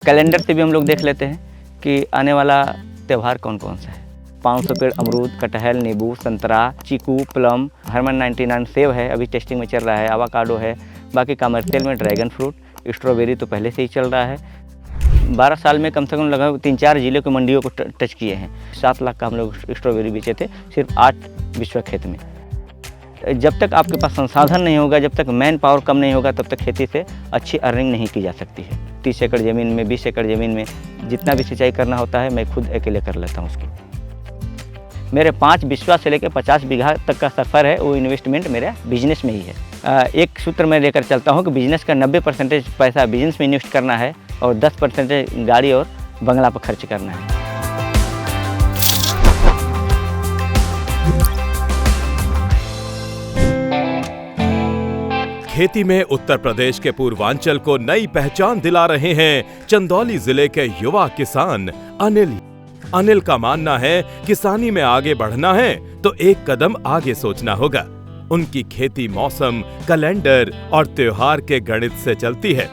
Calendar से भी हम लोग देख लेते हैं कि आने वाला त्यौहार कौन कौन सा है। 500 पेड़ अमरूद, कटहल, नींबू, संतरा, चीकू, प्लम, हरमन 99 सेब है, अभी टेस्टिंग में चल रहा है, आवाकाडो है, बाकी कमर्शियल में ड्रैगन फ्रूट, स्ट्रॉबेरी तो पहले से ही चल रहा है। 12 साल में कम से कम लगभग 3-4 जिलों की मंडियों को टच किए हैं। 7 लाख का हम लोग स्ट्रॉबेरी बेचे थे सिर्फ 8 विश्व खेत में। जब तक आपके पास संसाधन नहीं होगा, जब तक मैन पावर कम नहीं होगा, तब तक खेती से अच्छी अर्निंग नहीं की जा सकती है। 30 एकड़ ज़मीन में, 20 एकड़ ज़मीन में जितना भी सिंचाई करना होता है मैं खुद अकेले कर लेता हूँ उसको। मेरे 5 बिस्वा से लेकर 50 बीघा तक का सफ़र है, वो इन्वेस्टमेंट मेरा बिजनेस में ही है। एक सूत्र मैं लेकर चलता हूँ कि बिजनेस का 90% पैसा बिजनेस में इन्वेस्ट करना है और 10% गाड़ी और बंगला पर खर्च करना है। खेती में उत्तर प्रदेश के पूर्वांचल को नई पहचान दिला रहे हैं चंदौली जिले के युवा किसान अनिल। अनिल का मानना है किसानी में आगे बढ़ना है तो एक कदम आगे सोचना होगा। उनकी खेती मौसम, कैलेंडर और त्योहार के गणित से चलती है।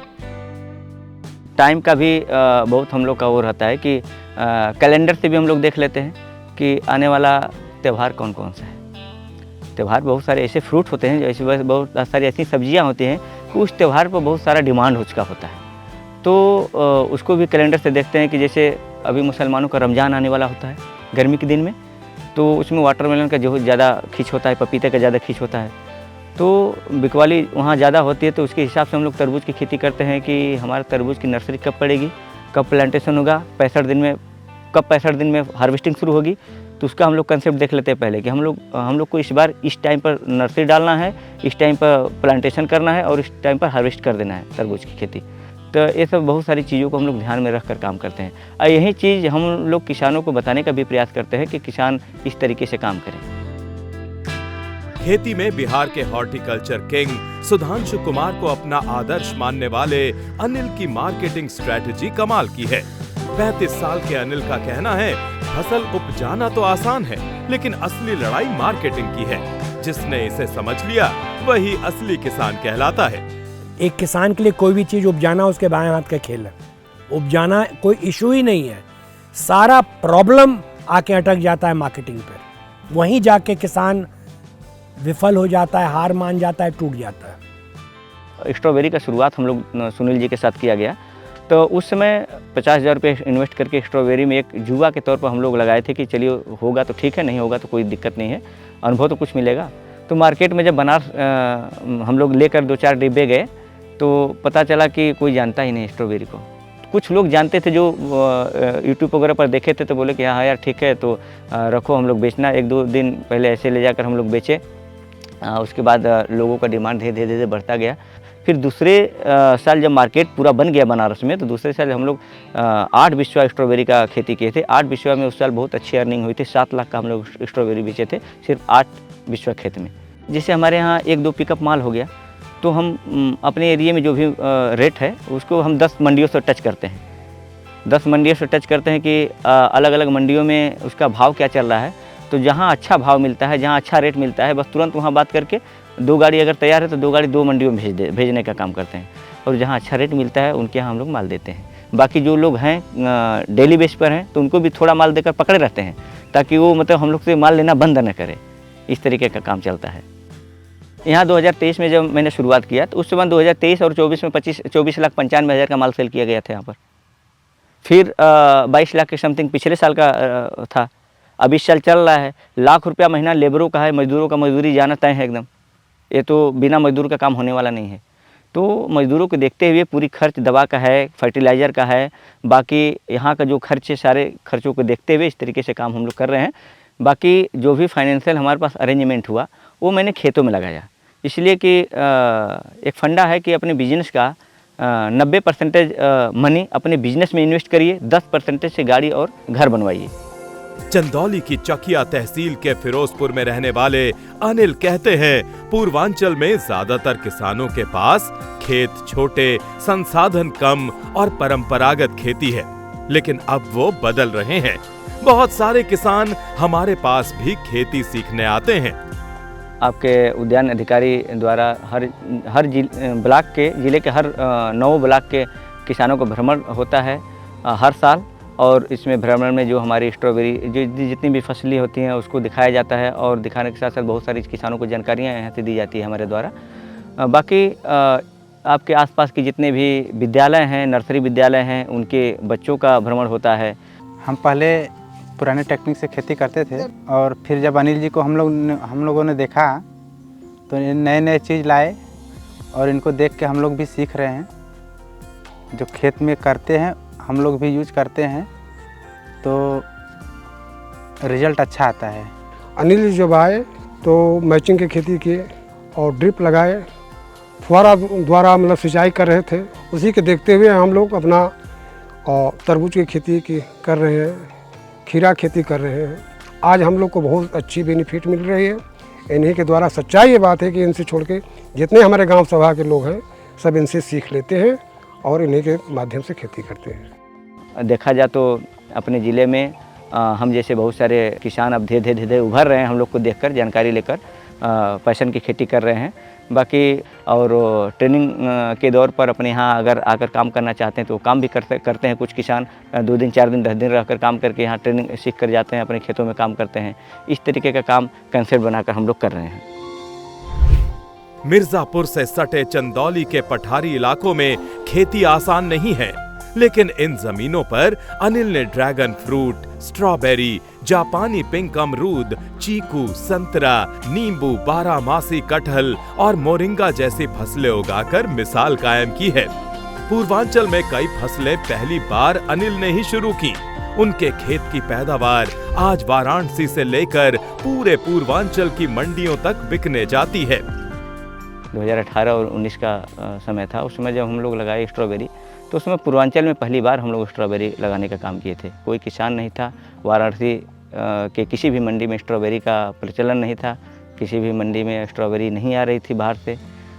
टाइम का भी बहुत हम लोग का वो रहता है कि कैलेंडर से भी हम लोग देख लेते हैं कि आने वाला त्यौहार कौन कौन सा है। त्यौहार बहुत सारे ऐसे फ्रूट होते हैं, जैसे बहुत सारी ऐसी सब्जियां होती हैं कि उस त्यौहार पर बहुत सारा डिमांड उसका होता है, तो उसको भी कैलेंडर से देखते हैं कि जैसे अभी मुसलमानों का रमज़ान आने वाला होता है गर्मी के दिन में, तो उसमें वाटरमेलन का जो ज़्यादा खींच होता है, पपीते का ज़्यादा खींच होता है, तो बिकवाली वहाँ ज़्यादा होती है। तो उसके हिसाब से हम लोग तरबूज की खेती करते हैं कि हमारा तरबूज की नर्सरी कब पड़ेगी, कब प्लांटेशन होगा, 65 दिन में, कब 65 दिन में हार्वेस्टिंग शुरू होगी। तो उसका हम लोग कंसेप्ट देख लेते हैं पहले कि हम लोग को इस बार इस टाइम पर नर्सरी डालना है, इस टाइम पर प्लांटेशन करना है और इस टाइम पर हार्वेस्ट कर देना है तरबूज की खेती। तो ये सब बहुत सारी चीज़ों को हम लोग ध्यान में रख कर काम करते हैं और यही चीज़ हम लोग किसानों को बताने का भी प्रयास करते हैं कि किसान इस तरीके से काम करें। खेती में बिहार के हॉर्टिकल्चर किंग सुधांशु कुमार को अपना आदर्श मानने वाले अनिल की मार्केटिंग स्ट्रेटजी कमाल की है। 35 साल के अनिल का कहना है, फसल उपजाना तो आसान है, लेकिन असली लड़ाई मार्केटिंग की है। जिसने इसे समझ लिया वही असली किसान कहलाता है। एक किसान के लिए कोई भी चीज उपजाना उसके बाएं हाथ का खेल है। उपजाना कोई इशू ही नहीं है, सारा प्रॉब्लम आके अटक जाता है मार्केटिंग पर। वहीं जाके किसान विफल हो जाता है, हार मान जाता है, टूट जाता है। स्ट्रॉबेरी का शुरुआत हम लोग सुनील जी के साथ किया गया, तो उस समय 50,000 रुपये इन्वेस्ट करके स्ट्रॉबेरी में एक जुआ के तौर पर हम लोग लगाए थे कि चलिए होगा तो ठीक है, नहीं होगा तो कोई दिक्कत नहीं है, अनुभव तो कुछ मिलेगा। तो मार्केट में जब बनारस हम लोग लेकर 2-4 डिब्बे गए तो पता चला कि कोई जानता ही नहीं स्ट्रॉबेरी को। कुछ लोग जानते थे जो यूट्यूब वगैरह पर देखे थे, तो बोले कि हाँ यार ठीक है, तो रखो हम लोग बेचना। 1-2 दिन पहले ऐसे ले जाकर हम लोग बेचे। उसके बाद लोगों का डिमांड धीरे धीरे बढ़ता गया। फिर दूसरे साल जब मार्केट पूरा बन गया बनारस में, तो दूसरे साल हम लोग 8 बिस्वा स्ट्रॉबेरी का खेती किए थे। 8 बिस्वा में उस साल बहुत अच्छी अर्निंग हुई थी। 7 लाख का हम लोग स्ट्रॉबेरी बेचे थे सिर्फ 8 बिस्वा खेत में। जैसे हमारे यहाँ 1-2 पिकअप माल हो गया, तो हम अपने एरिया में जो भी रेट है उसको हम 10 मंडियों से टच करते हैं। 10 मंडियों से टच करते हैं कि अलग अलग मंडियों में उसका भाव क्या चल रहा है। तो जहाँ अच्छा भाव मिलता है, जहाँ अच्छा रेट मिलता है, बस तुरंत वहाँ बात करके 2 गाड़ी अगर तैयार है तो 2 गाड़ी 2 मंडियों में भेजने का काम करते हैं। और जहाँ अच्छा रेट मिलता है उनके यहाँ हम लोग माल देते हैं। बाकी जो लोग हैं डेली बेस पर हैं तो उनको भी थोड़ा माल देकर पकड़े रहते हैं, ताकि वो मतलब हम लोग से माल लेना बंद न करे। इस तरीके का काम चलता है। यहाँ 2023 में जब मैंने शुरुआत किया तो उस समय 2023 और 24 में 24,95,000 का माल सेल किया गया था यहाँ पर। फिर 22 लाख के समथिंग पिछले साल का था। अब इस साल चल रहा है ₹1,00,000 महीना लेबरों का है, मजदूरों का मजदूरी जाना तय है एकदम। ये तो बिना मजदूर का काम होने वाला नहीं है। तो मजदूरों को देखते हुए पूरी खर्च दवा का है, फर्टिलाइज़र का है, बाकी यहाँ का जो खर्च है सारे खर्चों को देखते हुए इस तरीके से काम हम लोग कर रहे हैं। बाकी जो भी फाइनेंशियल हमारे पास अरेंजमेंट हुआ वो मैंने खेतों में लगाया, इसलिए कि एक फंडा है कि अपने बिजनेस का 90% मनी अपने बिजनेस में इन्वेस्ट करिए, 10% से गाड़ी और घर बनवाइए। चंदौली की चकिया तहसील के फिरोजपुर में रहने वाले अनिल कहते हैं, पूर्वांचल में ज्यादातर किसानों के पास खेत छोटे, संसाधन कम और परंपरागत खेती है, लेकिन अब वो बदल रहे हैं। बहुत सारे किसान हमारे पास भी खेती सीखने आते हैं। आपके उद्यान अधिकारी द्वारा हर ब्लॉक के, जिले के हर 9 ब्लॉक के किसानों को भ्रमण होता है हर साल, और इसमें भ्रमण में जो हमारी स्ट्रॉबेरी जो जितनी भी फसलें होती हैं उसको दिखाया जाता है, और दिखाने के साथ साथ बहुत सारी किसानों को जानकारियाँ यहाँ से दी जाती है हमारे द्वारा। बाकी आपके आसपास के जितने भी विद्यालय हैं, नर्सरी विद्यालय हैं, उनके बच्चों का भ्रमण होता है। हम पहले पुराने टेक्निक से खेती करते थे, और फिर जब अनिल जी को हम लोगों ने देखा तो नए नए चीज़ लाए, और इनको देख के हम लोग भी सीख रहे हैं। जो खेत में करते हैं हम लोग भी यूज करते हैं, तो रिजल्ट अच्छा आता है। अनिल जी जब आए तो मैचिंग की खेती की और ड्रिप लगाए, फुहारा द्वारा मतलब सिंचाई कर रहे थे। उसी के देखते हुए हम लोग अपना तरबूज की खेती कर रहे हैं, खीरा खेती कर रहे हैं। आज हम लोग को बहुत अच्छी बेनिफिट मिल रही है इन्हीं के द्वारा। सच्चाई ये बात है कि इनसे छोड़ के जितने हमारे गांव सभा के लोग हैं सब इनसे सीख लेते हैं और इन्हीं के माध्यम से खेती करते हैं। देखा जाए तो अपने ज़िले में हम जैसे बहुत सारे किसान अब धीरे धीरे उभर रहे हैं, हम लोग को देखकर जानकारी लेकर पैशन की खेती कर रहे हैं। बाकी और ट्रेनिंग के दौर पर अपने यहाँ अगर आकर काम करना चाहते हैं तो काम भी करते हैं। कुछ किसान 2 दिन 4 दिन 10 दिन रहकर काम करके यहाँ ट्रेनिंग सीख कर जाते हैं, अपने खेतों में काम करते हैं। इस तरीके का काम कंसेप्ट बनाकर हम लोग कर रहे हैं। मिर्जापुर से सटे चंदौली के पठारी इलाकों में खेती आसान नहीं है, लेकिन इन जमीनों पर अनिल ने ड्रैगन फ्रूट, स्ट्रॉबेरी, जापानी पिंक अमरूद, चीकू, संतरा, नींबू, बारहमासी कटहल और मोरिंगा जैसी फसलें उगाकर मिसाल कायम की है। पूर्वांचल में कई फसलें पहली बार अनिल ने ही शुरू की। उनके खेत की पैदावार आज वाराणसी से लेकर पूरे पूर्वांचल की मंडियों तक बिकने जाती है। 2018 और 19 का समय था। उस समय जब हम लोग लगाए स्ट्रॉबेरी, तो उसमें पूर्वांचल में पहली बार हम लोग स्ट्रॉबेरी लगाने का काम किए थे। कोई किसान नहीं था, वाराणसी के किसी भी मंडी में स्ट्रॉबेरी का प्रचलन नहीं था, किसी भी मंडी में स्ट्रॉबेरी नहीं आ रही थी बाहर से,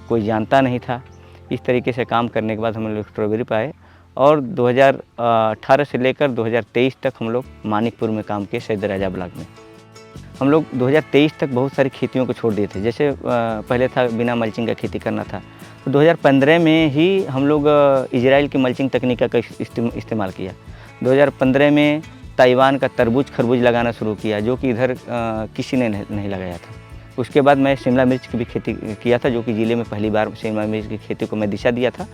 कोई जानता नहीं था। इस तरीके से काम करने के बाद हम लोग स्ट्रॉबेरी पाए, और 2018 से लेकर 2023 तक हम लोग मानिकपुर में काम किए, सैयद राजा ब्लॉक में। हम लोग 2023 तक बहुत सारी खेतियों को छोड़ दिए थे। जैसे पहले था बिना मल्चिंग का खेती करना था, तो 2015 में ही हम लोग इजराइल की मल्चिंग तकनीक का इस्तेमाल किया। 2015 में ताइवान का तरबूज खरबूज लगाना शुरू किया, जो कि इधर किसी ने नहीं लगाया था। उसके बाद मैं शिमला मिर्च की भी खेती किया था, जो कि ज़िले में पहली बार शिमला मिर्च की खेती को मैं दिशा दिया था।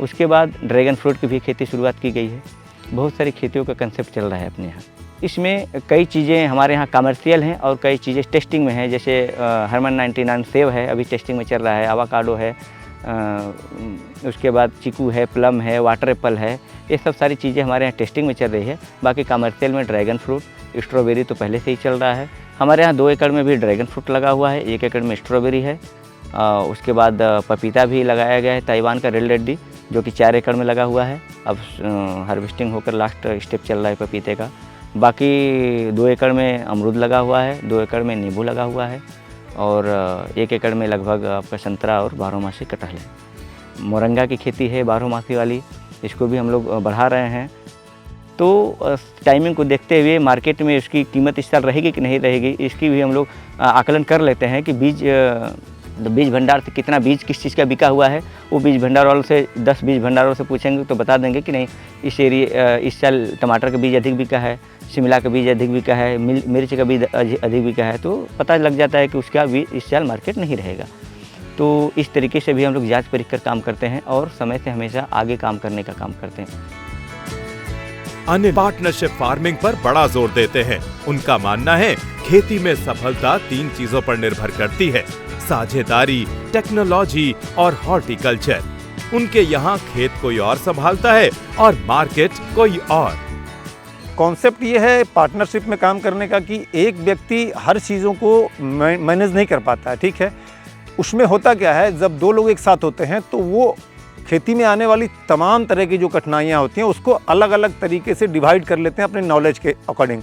उसके बाद ड्रैगन फ्रूट की भी खेती शुरुआत की गई है। बहुत सारी खेतियों का कंसेप्ट चल रहा है अपने यहाँ। इसमें कई चीज़ें हमारे यहाँ कमर्शियल हैं और कई चीज़ें टेस्टिंग में हैं। जैसे हरमन 99 सेब है, अभी टेस्टिंग में चल रहा है। आवाकाडो है, उसके बाद चीकू है, प्लम है, वाटर एप्पल है। ये सब सारी चीज़ें हमारे यहाँ टेस्टिंग में चल रही है। बाकी कमर्शियल में ड्रैगन फ्रूट, स्ट्रॉबेरी तो पहले से ही चल रहा है। हमारे यहाँ 2 एकड़ में भी ड्रैगन फ्रूट लगा हुआ है, 1 एकड़ में स्ट्रॉबेरी है। उसके बाद पपीता भी लगाया गया है, ताइवान का रेड रेड्डी, जो कि 4 एकड़ में लगा हुआ है। अब हार्वेस्टिंग होकर लास्ट स्टेप चल रहा है पपीते का। बाकी 2 एकड़ में अमरूद लगा हुआ है, 2 एकड़ में नींबू लगा हुआ है, और 1 एकड़ में लगभग आपका संतरा और बारहमासी कटहल है। मोरंगा की खेती है बारहमासी वाली, इसको भी हम लोग बढ़ा रहे हैं। तो टाइमिंग को देखते हुए मार्केट में इसकी कीमत इस साल रहेगी कि नहीं रहेगी, इसकी भी हम लोग आकलन कर लेते हैं कि बीज भंडार से कितना बीज किस चीज़ का बिका हुआ है। वो बीज भंडार वालों से 10 बीज भंडारों से पूछेंगे तो बता देंगे कि नहीं इस साल टमाटर का बीज अधिक बिका है, शिमला का बीज अधिक बिका है, मिर्च का बीज अधिक बिका है। तो पता लग जाता है कि उसका बीज इस साल मार्केट नहीं रहेगा। तो इस तरीके से भी हम लोग जांच परख कर काम करते हैं और समय से हमेशा आगे काम करने का काम करते हैं। अनिल पार्टनरशिप फार्मिंग पर बड़ा जोर देते हैं। उनका मानना है खेती में सफलता 3 चीजों पर निर्भर करती है: साझेदारी, टेक्नोलॉजी और हॉर्टिकल्चर। उनके यहाँ खेत कोई और संभालता है और मार्केट कोई और। कॉन्सेप्ट ये है पार्टनरशिप में काम करने का कि एक व्यक्ति हर चीज़ों को मैनेज नहीं कर पाता है, ठीक है। उसमें होता क्या है, जब 2 लोग एक साथ होते हैं तो वो खेती में आने वाली तमाम तरह की जो कठिनाइयाँ होती हैं उसको अलग अलग तरीके से डिवाइड कर लेते हैं अपने नॉलेज के अकॉर्डिंग।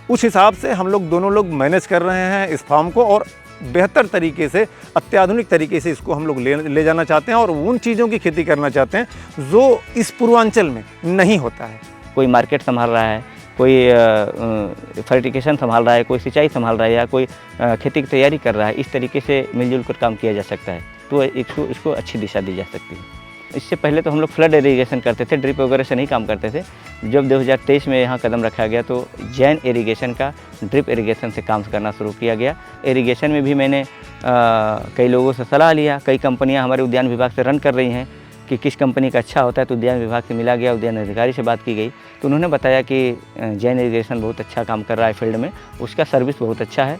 उस हिसाब से हम लोग दोनों लोग मैनेज कर रहे हैं इस फार्म को, और बेहतर तरीके से, अत्याधुनिक तरीके से इसको हम लोग ले जाना चाहते हैं और उन चीज़ों की खेती करना चाहते हैं जो इस पूर्वांचल में नहीं होता है। कोई मार्केट संभाल रहा है, कोई फर्टिगेशन संभाल रहा है, कोई सिंचाई संभाल रहा है, या कोई खेती की तैयारी कर रहा है। इस तरीके से मिलजुल कर काम किया जा सकता है, तो इसको अच्छी दिशा दी जा सकती है। इससे पहले तो हम लोग फ्लड इरीगेशन करते थे, ड्रिप वगैरह से नहीं काम करते थे। जब 2023 में यहाँ कदम रखा गया तो जैन इरीगेशन का ड्रिप इरीगेशन से काम करना शुरू किया गया। इरीगेशन में भी मैंने कई लोगों से सलाह लिया, कई कंपनियाँ हमारे उद्यान विभाग से रन कर रही हैं कि किस कंपनी का अच्छा होता है, तो उद्यान विभाग से मिला गया, उद्यान अधिकारी से बात की गई तो उन्होंने बताया कि जैन इरीगेशन बहुत अच्छा काम कर रहा है फील्ड में, उसका सर्विस बहुत अच्छा है।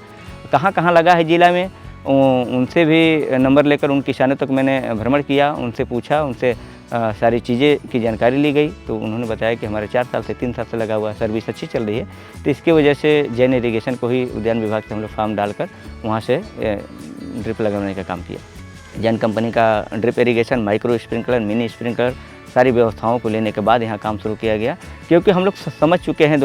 कहाँ कहाँ लगा है ज़िला में, उनसे भी नंबर लेकर उन किसानों तक मैंने भ्रमण किया, उनसे पूछा, उनसे सारी चीज़ें की जानकारी ली गई तो उन्होंने बताया कि हमारे 4 साल से 3 साल से लगा हुआ सर्विस अच्छी चल रही है। तो इसकी वजह से जैन इरीगेशन को ही उद्यान विभाग से हम लोग फार्म डालकर वहाँ से ड्रिप लगाने का काम किया। जैन कंपनी का drip irrigation, micro sprinkler, mini sprinkler सारी व्यवस्थाओं को लेने के बाद यहाँ काम शुरू किया गया, क्योंकि हम लोग समझ चुके हैं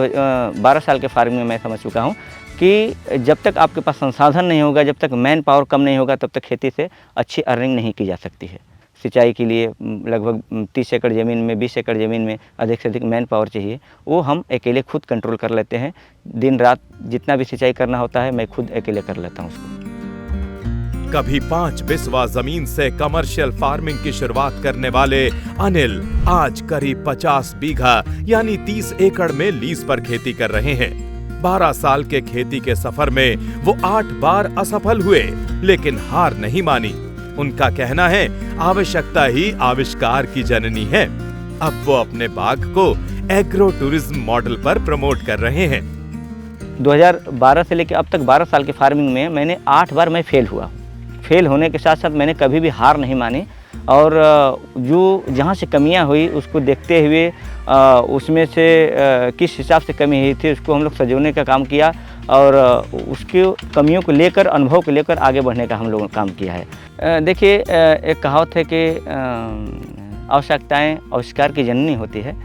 12 साल के फार्मिंग में मैं समझ चुका हूँ कि जब तक आपके पास संसाधन नहीं होगा, जब तक मैन पावर कम नहीं होगा, तब तक खेती से अच्छी अर्निंग नहीं की जा सकती है। सिंचाई के लिए लगभग 30 एकड़ ज़मीन में, 20 एकड़ ज़मीन में अधिक से अधिक मैन पावर चाहिए, वो हम अकेले खुद कंट्रोल कर लेते हैं। दिन रात जितना भी सिंचाई करना होता है मैं खुद अकेले कर लेता हूँ उसको। कभी 5 बिस्वा जमीन से कमर्शियल फार्मिंग की शुरुआत करने वाले अनिल आज करीब 50 बीघा यानी 30 एकड़ में लीज पर खेती कर रहे हैं। 12 साल के खेती के सफर में वो 8 बार असफल हुए, लेकिन हार नहीं मानी। उनका कहना है आवश्यकता ही आविष्कार की जननी है। अब वो अपने बाग को एग्रो टूरिज्म मॉडल पर प्रमोट कर रहे हैं। 2012 से लेकर अब तक 12 साल के फार्मिंग में मैंने 8 बार मैं फेल हुआ। फेल होने के साथ साथ मैंने कभी भी हार नहीं मानी और जो जहाँ से कमियाँ हुई उसको देखते हुए उसमें से किस हिसाब से कमी हुई थी उसको हम लोग संजोने का काम किया और उसकी कमियों को लेकर, अनुभव को लेकर आगे बढ़ने का हम लोगों ने काम किया है। देखिए, एक कहावत है कि आवश्यकताएं आविष्कार की जननी होती है।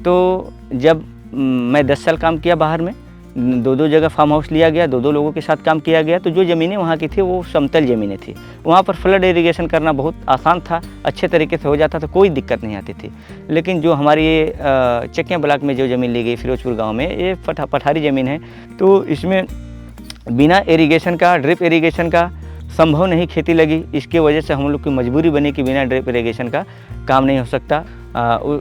तो जब मैं 10 साल काम किया बाहर में, 2 जगह फार्म हाउस लिया गया, 2 लोगों के साथ काम किया गया, तो जो ज़मीनें वहाँ की थी वो समतल ज़मीनें थी। वहाँ पर फ्लड इरीगेशन करना बहुत आसान था, अच्छे तरीके से हो जाता था, कोई दिक्कत नहीं आती थी। लेकिन जो हमारी ये चकिया ब्लॉक में जो ज़मीन ली गई फिरोजपुर गांव में, ये पठारी ज़मीन है, तो इसमें बिना इरीगेशन का, ड्रिप इरीगेशन का संभव नहीं खेती लगी। इसकी वजह से हम लोग की मजबूरी बनी कि बिना ड्रिप इरीगेशन का काम नहीं हो सकता।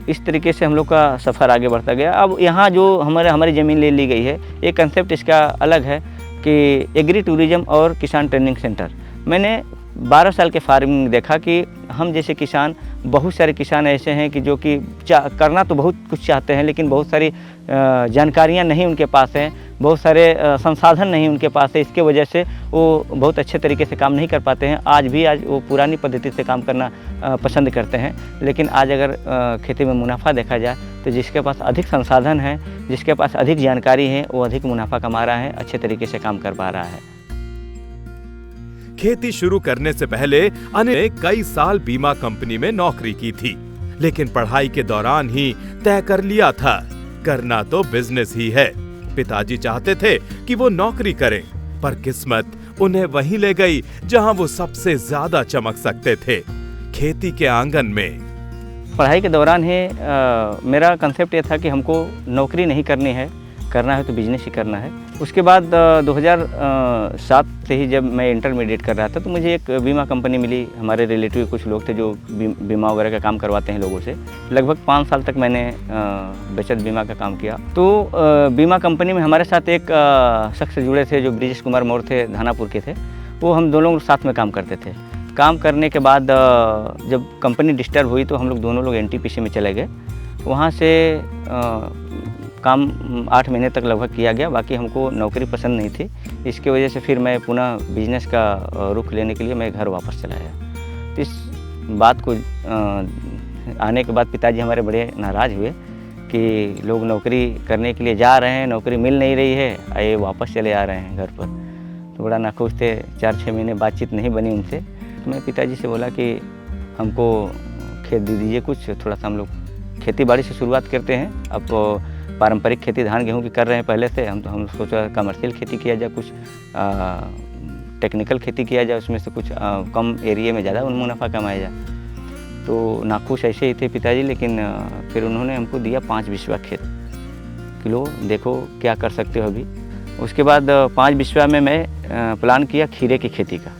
इस तरीके से हम लोग का सफ़र आगे बढ़ता गया। अब यहाँ जो हमारी ज़मीन ले ली गई है, एक कंसेप्ट इसका अलग है कि एग्री टूरिज्म और किसान ट्रेनिंग सेंटर। मैंने 12 साल के फार्मिंग देखा कि हम जैसे किसान, बहुत सारे किसान ऐसे हैं कि जो कि करना तो बहुत कुछ चाहते हैं, लेकिन बहुत सारी जानकारियाँ नहीं उनके पास हैं, बहुत सारे संसाधन नहीं उनके पास है। इसके वजह से वो बहुत अच्छे तरीके से काम नहीं कर पाते हैं। आज वो पुरानी पद्धति से काम करना पसंद करते हैं। लेकिन आज अगर खेती में मुनाफा देखा जाए तो जिसके पास अधिक संसाधन है, जिसके पास अधिक जानकारी है, वो अधिक मुनाफा कमा रहा है, अच्छे तरीके से काम कर पा रहा है। खेती शुरू करने से पहले अनिल ने कई साल बीमा कंपनी में नौकरी की थी, लेकिन पढ़ाई के दौरान ही तय कर लिया था करना तो बिजनेस ही है। पिताजी चाहते थे कि वो नौकरी करें, पर किस्मत उन्हें वहीं ले गई जहां वो सबसे ज्यादा चमक सकते थे, खेती के आंगन में। पढ़ाई के दौरान ही मेरा कंसेप्ट ये था कि हमको नौकरी नहीं करनी है, करना है तो बिजनेस ही करना है। उसके बाद 2007 से ही जब मैं इंटरमीडिएट कर रहा था तो मुझे एक बीमा कंपनी मिली। हमारे रिलेटिव कुछ लोग थे जो बीमा वगैरह का काम करवाते हैं लोगों से। लगभग 5 साल तक मैंने बचत बीमा का काम किया। तो बीमा कंपनी में हमारे साथ एक शख्स जुड़े थे जो ब्रिजेश कुमार मौर्य थे, धानापुर के थे। वो हम दोनों साथ में काम करते थे। काम करने के बाद जब कंपनी डिस्टर्ब हुई तो हम लोग दोनों लोग NTPC में चले गए। वहाँ से काम 8 महीने तक लगभग किया गया। बाकी हमको नौकरी पसंद नहीं थी। इसकी वजह से फिर मैं पुनः बिजनेस का रुख लेने के लिए मैं घर वापस चला आया। तो इस बात को आने के बाद पिताजी हमारे बड़े नाराज़ हुए कि लोग नौकरी करने के लिए जा रहे हैं, नौकरी मिल नहीं रही है, आए वापस चले आ रहे हैं घर पर। तो बड़ा नाखुश थे। 4-6 महीने बातचीत नहीं बनी उनसे। तो मैं पिताजी से बोला कि हमको खेत दे दीजिए कुछ, थोड़ा सा हम लोग खेती बाड़ी से शुरुआत करते हैं। अब पारंपरिक खेती धान गेहूं की कर रहे हैं पहले से, हम सोचा कमर्शियल खेती किया जाए, कुछ टेक्निकल खेती किया जाए, उसमें से कुछ कम एरिया में ज़्यादा मुनाफा कमाया जाए। तो नाखुश ऐसे ही थे पिताजी। लेकिन फिर उन्होंने हमको दिया 5 बिस्वा खेत, किलो देखो क्या कर सकते हो अभी। उसके बाद 5 बिस्वा में मैं प्लान किया खीरे की खेती का।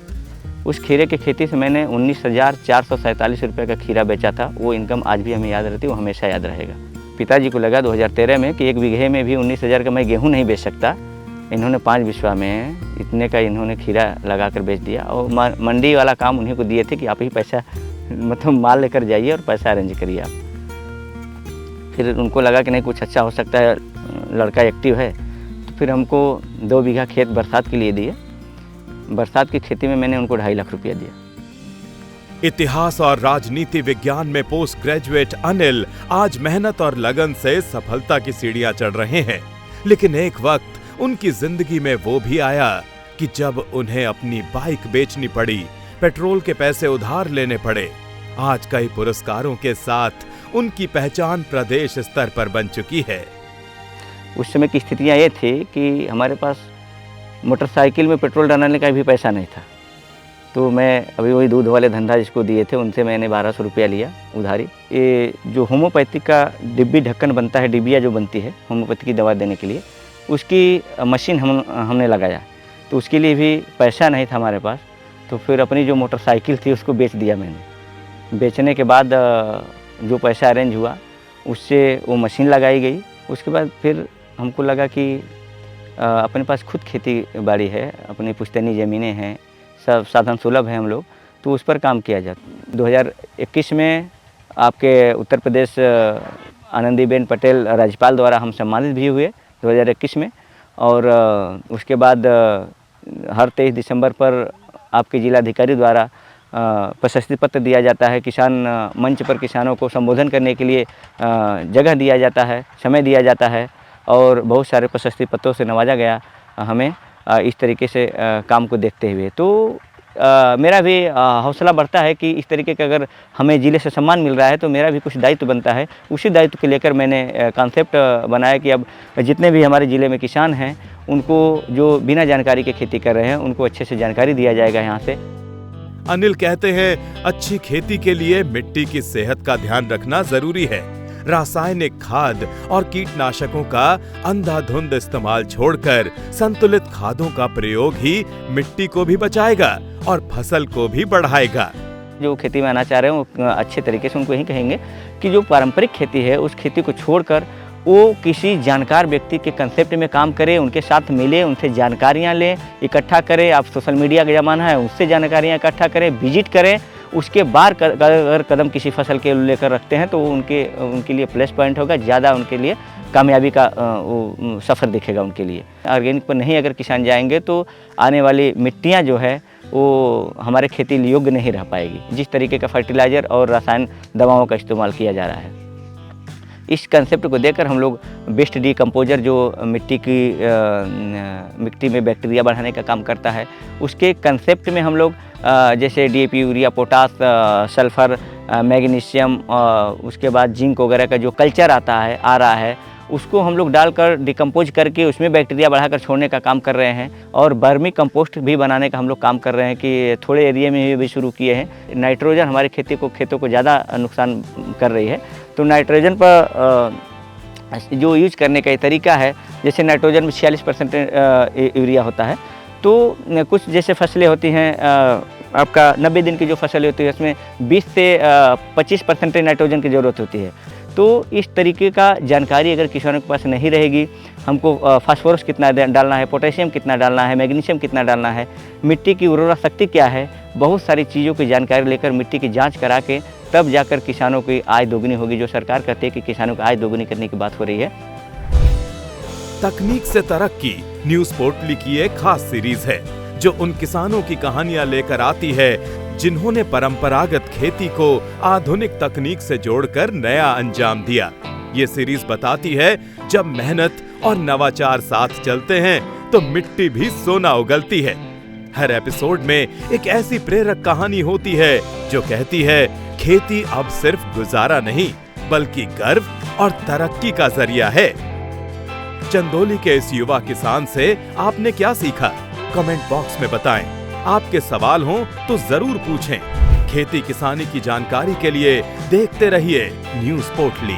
उस खीरे की खेती से मैंने 19,447 रुपये का खीरा बेचा था। वो इनकम आज भी हमें याद रहती है, वो हमेशा याद रहेगा। पिताजी को लगा 2013 में कि 1 बीघे में भी 19,000 का मैं गेहूँ नहीं बेच सकता। इन्होंने 5 बिस्वा में इतने का इन्होंने खीरा लगा कर बेच दिया, और मंडी वाला काम उन्हीं को दिए थे कि आप ही पैसा मतलब माल लेकर जाइए और पैसा अरेंज करिए आप। फिर उनको लगा कि नहीं कुछ अच्छा हो सकता है, लड़का एक्टिव है, तो फिर हमको 2 बीघा खेत बरसात के लिए दिए। बरसात की खेती में मैंने उनको 2.5 लाख रुपया दिया। इतिहास और राजनीति विज्ञान में पोस्ट ग्रेजुएट अनिल आज मेहनत और लगन से सफलता की सीढ़ियां चढ़ रहे हैं। लेकिन एक वक्त उनकी जिंदगी में वो भी आया कि जब उन्हें अपनी बाइक बेचनी पड़ी, पेट्रोल के पैसे उधार लेने पड़े। आज कई पुरस्कारों के साथ उनकी पहचान प्रदेश स्तर पर बन चुकी है। उस समय की स्थितियाँ ये थी कि हमारे पास मोटरसाइकिल में पेट्रोल डालने का भी पैसा नहीं था। तो मैं अभी वही दूध वाले धंधा जिसको दिए थे उनसे मैंने 1200 रुपया लिया उधारी। ये जो होम्योपैथिक का डिब्बी ढक्कन बनता है, डिब्बिया जो बनती है होम्योपैथिक की दवा देने के लिए, उसकी मशीन हमने लगाया। तो उसके लिए भी पैसा नहीं था हमारे पास। तो फिर अपनी जो मोटरसाइकिल थी उसको बेच दिया मैंने। बेचने के बाद जो पैसा अरेंज हुआ उससे वो मशीन लगाई गई। उसके बाद फिर हमको लगा कि अपने पास खुद खेती बाड़ी है, अपनी पुश्तैनी ज़मीनें हैं, सब साधन सुलभ है हम लोग, तो उस पर काम किया जाता। 2021 में आपके उत्तर प्रदेश आनंदीबेन पटेल राज्यपाल द्वारा हम सम्मानित भी हुए 2021 में। और उसके बाद हर 23 दिसंबर पर आपके जिलाधिकारी द्वारा प्रशस्ति पत्र दिया जाता है। किसान मंच पर किसानों को संबोधन करने के लिए जगह दिया जाता है, समय दिया जाता है, और बहुत सारे प्रशस्ति पत्रों से नवाजा गया हमें इस तरीके से काम को देखते हुए। तो मेरा भी हौसला बढ़ता है कि इस तरीके का अगर हमें ज़िले से सम्मान मिल रहा है तो मेरा भी कुछ दायित्व बनता है। उसी दायित्व को लेकर मैंने कॉन्सेप्ट बनाया कि अब जितने भी हमारे ज़िले में किसान हैं उनको जो बिना जानकारी के खेती कर रहे हैं उनको अच्छे से जानकारी दिया जाएगा यहाँ से। अनिल कहते हैं अच्छी खेती के लिए मिट्टी की सेहत का ध्यान रखना जरूरी है। रासायनिक खाद और कीटनाशकों का अंधाधुंध इस्तेमाल छोड़कर संतुलित खादों का प्रयोग ही मिट्टी को भी बचाएगा और फसल को भी बढ़ाएगा। जो खेती में आना चाह रहे हैं वो अच्छे तरीके से उनको यही कहेंगे कि जो पारंपरिक खेती है उस खेती को छोड़कर वो किसी जानकार व्यक्ति के कंसेप्ट में काम करे, उनके साथ मिले, उनसे जानकारियाँ लें, इकट्ठा करें। आप सोशल मीडिया का ज़माना है, उससे जानकारियाँ इकट्ठा करें, विजिट करें। उसके बाद अगर कदम किसी फसल के लेकर रखते हैं तो उनके लिए प्लस पॉइंट होगा, ज़्यादा उनके लिए कामयाबी का वो सफ़र दिखेगा उनके लिए। ऑर्गेनिक पर नहीं अगर किसान जाएंगे तो आने वाली मिट्टियाँ जो है वो हमारे खेती योग्य नहीं रह पाएगी। जिस तरीके का फर्टिलाइज़र और रासायनिक दवाओं का इस्तेमाल किया जा रहा है, इस कंसेप्ट को देखकर हम लोग बेस्ट डीकम्पोजर जो मिट्टी में बैक्टीरिया बढ़ाने का काम करता है, उसके कंसेप्ट में हम लोग जैसे DAP, urea, potash, sulphur, magnesium, उसके बाद जिंक वगैरह का जो कल्चर आ रहा है उसको हम लोग डालकर डिकम्पोज करके उसमें बैक्टीरिया बढ़ाकर छोड़ने का काम कर रहे हैं। और वर्मी कंपोस्ट भी बनाने का हम लोग काम कर रहे हैं कि थोड़े एरिया में भी शुरू किए हैं। नाइट्रोजन हमारे खेतों को ज़्यादा नुकसान कर रही है, तो नाइट्रोजन पर जो यूज करने का तरीका है, जैसे नाइट्रोजन में 46% यूरिया होता है। तो कुछ जैसे फसलें होती हैं आपका 90 दिन की जो फसलें होती है उसमें 20 से 25% नाइट्रोजन की ज़रूरत होती है। तो इस तरीके का जानकारी अगर किसानों के पास नहीं रहेगी, हमको फास्फोरस कितना डालना है, पोटेशियम कितना डालना है, मैग्नीशियम कितना डालना है, मिट्टी की उर्वरा शक्ति क्या है, बहुत सारी चीज़ों की जानकारी लेकर मिट्टी की जांच करा के तब जाकर किसानों की आय दोगुनी होगी। जो सरकार कहती है कि किसानों की आय दोगुनी करने की बात हो रही है। तकनीक से तरक्की न्यूज़ पोर्टली की एक खास सीरीज है जो उन किसानों की कहानियां लेकर आती है जिन्होंने परंपरागत खेती को आधुनिक तकनीक से जोड़कर नया अंजाम दिया। ये सीरीज बताती है जब मेहनत और नवाचार साथ चलते हैं तो मिट्टी भी सोना उगलती है। हर एपिसोड में एक ऐसी प्रेरक कहानी होती है जो कहती है खेती अब सिर्फ गुजारा नहीं बल्कि गर्व और तरक्की का जरिया है। चंदौली के इस युवा किसान से आपने क्या सीखा? कमेंट बॉक्स में बताएं। आपके सवाल हों तो जरूर पूछें। खेती किसानी की जानकारी के लिए देखते रहिए न्यूज़ पोर्टली।